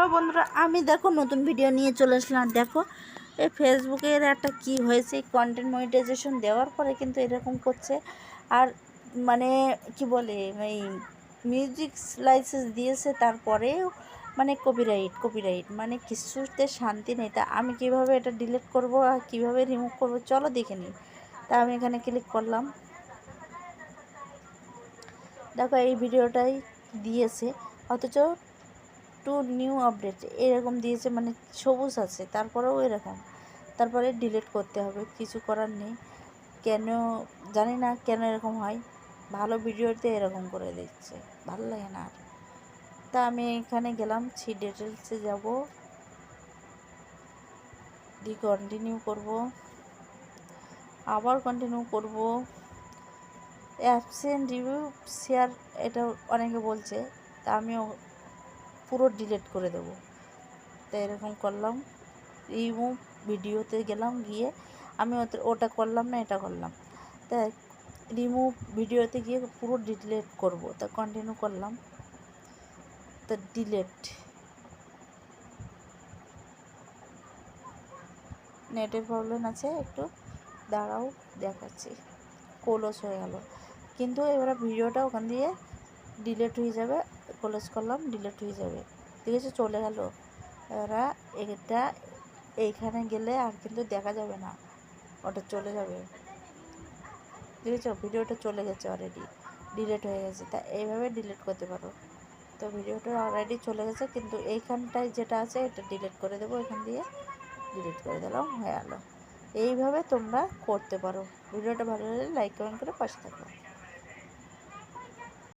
Hello বন্ধুরা, আমি দেখো নতুন ভিডিও নিয়ে চলে আসলাম। দেখো এই ফেসবুকের একটা কি হয়েছে, কন্টেন্ট মনিটাইজেশন দেওয়ার পরে কিন্তু এরকম করছে। আর মানে কি বলে, এই মিউজিক লাইসেন্স দিয়েছে, তারপরেও মানে কপিরাইট মানে কিছুতে শান্তি নেই। তা আমি কিভাবে এটা ডিলিট করব আর কীভাবে রিমুভ করব, চলো দেখে নিই। তা আমি এখানে ক্লিক করলাম। দেখো এই ভিডিওটাই দিয়েছে, অথচ টু নিউ আপডেট এরকম দিয়েছে, মানে সবুজ আছে, তারপরেও এরকম। তারপরে ডিলিট করতে হবে, কিছু করার নেই। কেন জানি না কেন এরকম হয়, ভালো ভিডিওতে এরকম করে দিচ্ছে, ভালো লাগে না আর। তা আমি এখানে গেলাম, ডিটেলসে যাব, কন্টিনিউ করব, আবার কন্টিনিউ করব। অ্যাবসেন্ট রিভিউ শেয়ার এটা অনেকে বলছে, তা আমিও পুরো ডিলিট করে দেবো। তো এরকম করলাম, রিমুভ ভিডিওতে গেলাম, গিয়ে আমি ওটা করলাম না, এটা করলাম। তা রিমুভ ভিডিওতে গিয়ে পুরো ডিলিট করব, তা কন্টিনিউ করলাম। তো ডিলিট, নেটের প্রবলেম আছে একটু, দাঁড়াও দেখাচ্ছি। ক্লোজ হয়ে গেল, কিন্তু এবারে ভিডিওটা ওখান দিয়ে ডিলিট হয়ে যাবে। ক্লোজ করলাম, ডিলিট হয়ে যাবে, ঠিক আছে, চলে গেল। এরা এটা এইখানে গেলে আর কিন্তু দেখা যাবে না, ওটা চলে যাবে, ঠিক আছে। ভিডিওটা চলে গেছে, অলরেডি ডিলিট হয়ে গেছে। তা এইভাবে ডিলিট করতে পারো। তো ভিডিওটা অলরেডি চলে গেছে, কিন্তু এইখানটায় যেটা আছে এটা ডিলিট করে দেবো, এখান দিয়ে ডিলিট করে দিলাম, হয়ে গেল। এইভাবে তোমরা করতে পারো। ভিডিওটা ভালো লাগলে লাইক কমেন্ট করে পাশে থাকো।